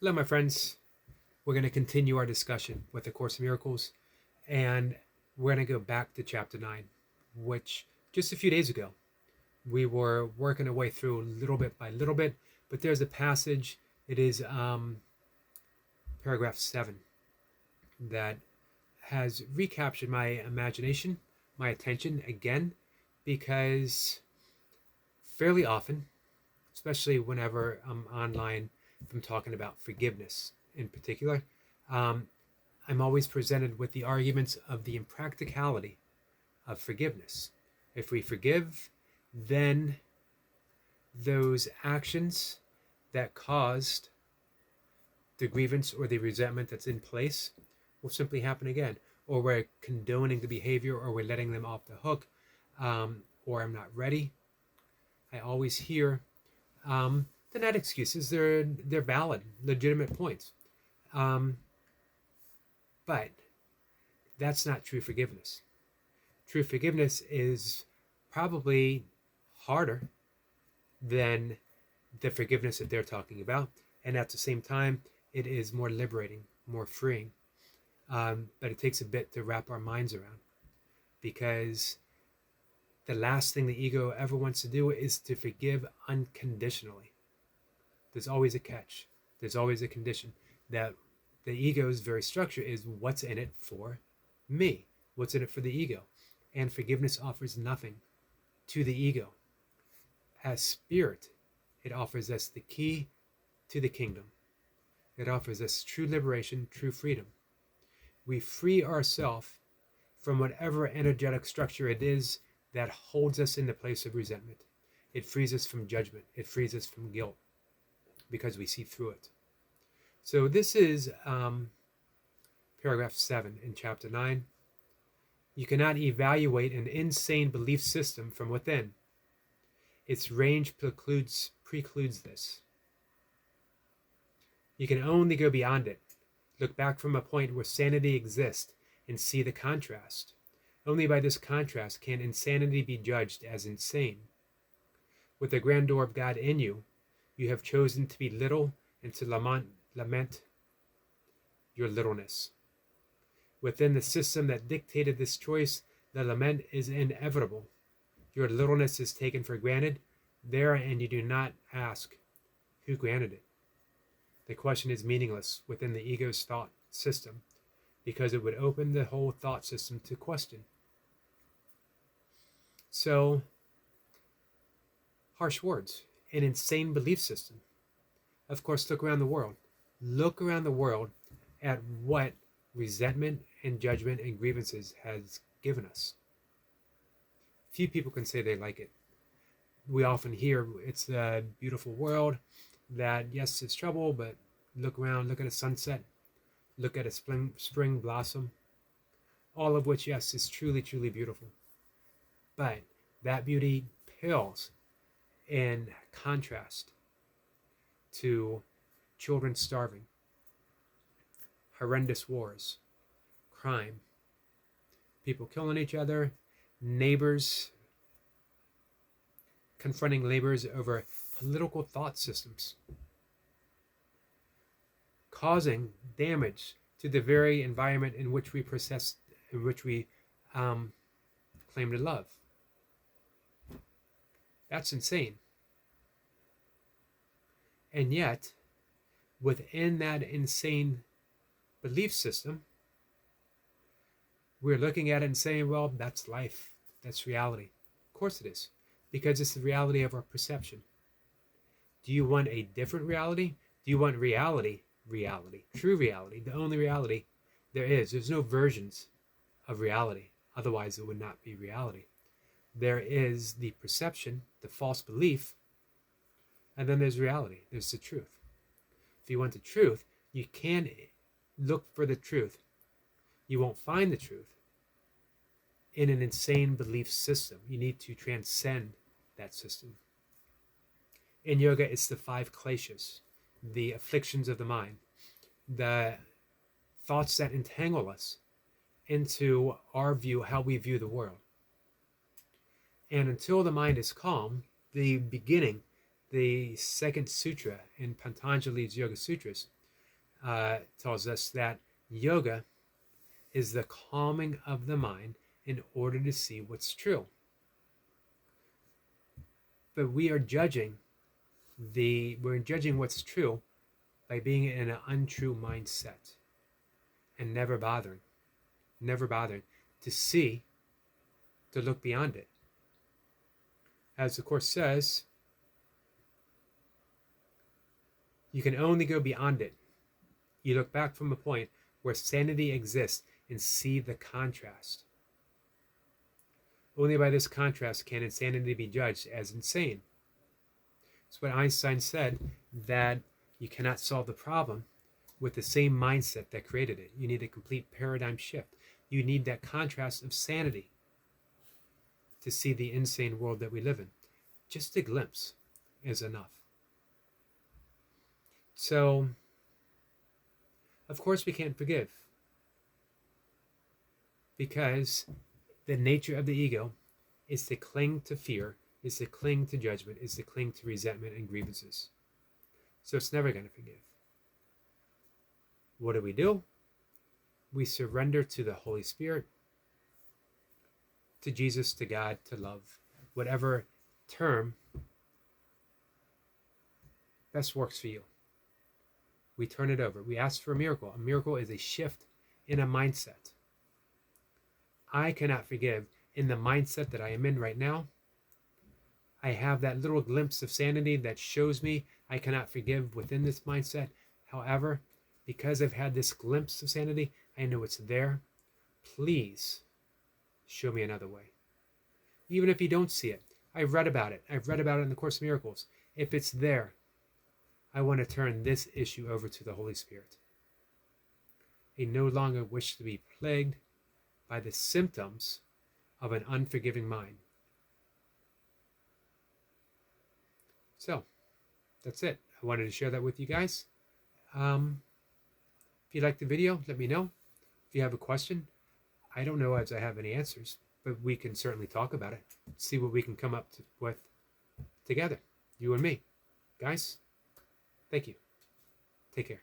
Hello, my friends. We're going to continue our discussion with the Course in Miracles, and we're going to go back to chapter 9, which just a few days ago we were working our way through little bit by little bit. But there's a passage, it is paragraph 7, that has recaptured my imagination, my attention again, because fairly often, especially whenever I'm online, if I'm talking about forgiveness in particular, um, I'm always presented with the arguments of the impracticality of forgiveness. If we forgive, then those actions that caused the grievance or the resentment that's in place will simply happen again. Or we're condoning the behavior, or we're letting them off the hook, or I'm not ready. I always hear they're not excuses, they're valid, legitimate points. Um, but that's not true forgiveness. True forgiveness is probably harder than the forgiveness that they're talking about. And at the same time, it is more liberating, more freeing. But it takes a bit to wrap our minds around, because the last thing the ego ever wants to do is to forgive unconditionally. There's always a catch. There's always a condition. That the ego's very structure is what's in it for me? What's in it for the ego? And forgiveness offers nothing to the ego. As spirit, it offers us the key to the kingdom. It offers us true liberation, true freedom. We free ourselves from whatever energetic structure it is that holds us in the place of resentment. It frees us from judgment. It frees us from guilt, because we see through it. So this is paragraph 7 in chapter 9. You cannot evaluate an insane belief system from within. Its range precludes this. You can only go beyond it. Look back from a point where sanity exists and see the contrast. Only by this contrast can insanity be judged as insane. With the grandeur of God in you, you have chosen to be little and to lament your littleness. Within the system that dictated this choice, the lament is inevitable. Your littleness is taken for granted there, and you do not ask who granted it. The question is meaningless within the ego's thought system, because it would open the whole thought system to question. So, harsh words, an insane belief system. Of course, look around the world. Look around the world at what resentment and judgment and grievances has given us. Few people can say they like it. We often hear it's the beautiful world, that yes, it's trouble, but look around, look at a sunset, look at a spring blossom, all of which, yes, is truly, truly beautiful. But that beauty pales in contrast to children starving, horrendous wars, crime, people killing each other, neighbors confronting neighbors over political thought systems, causing damage to the very environment in which we claim to love. That's insane. And yet, within that insane belief system, we're looking at it and saying, well, that's life. That's reality. Of course it is, because it's the reality of our perception. Do you want a different reality? Do you want reality, true reality, the only reality there is? There's no versions of reality. Otherwise, it would not be reality. There is the perception, the false belief, and then there's reality. There's the truth. If you want the truth, you can look for the truth. You won't find the truth in an insane belief system. You need to transcend that system. In yoga, it's the 5 kleshas, the afflictions of the mind, the thoughts that entangle us into our view, how we view the world. And until the mind is calm, the beginning, the second sutra in Patanjali's Yoga Sutras, tells us that yoga is the calming of the mind in order to see what's true. But we're judging what's true by being in an untrue mindset and never bothering to see, to look beyond it. As the Course says, you can only go beyond it. You look back from a point where sanity exists and see the contrast. Only by this contrast can insanity be judged as insane. It's what Einstein said, that you cannot solve the problem with the same mindset that created it. You need a complete paradigm shift. You need that contrast of sanity to see the insane world that we live in. Just a glimpse is enough. So, of course we can't forgive, because the nature of the ego is to cling to fear, is to cling to judgment, is to cling to resentment and grievances. So it's never going to forgive. What do? We surrender to the Holy Spirit, to Jesus, to God, to love, whatever term best works for you. We turn it over. We ask for a miracle. A miracle is a shift in a mindset. I cannot forgive in the mindset that I am in right now. I have that little glimpse of sanity that shows me I cannot forgive within this mindset. However, because I've had this glimpse of sanity, I know it's there. Please show me another way. Even if you don't see it, I've read about it. I've read about it in the Course in Miracles. If it's there, I want to turn this issue over to the Holy Spirit. I no longer wish to be plagued by the symptoms of an unforgiving mind. So, that's it. I wanted to share that with you guys. If you liked the video, let me know. If you have a question, I don't know as I have any answers, but we can certainly talk about it. See what we can come up with together, you and me. Guys, thank you. Take care.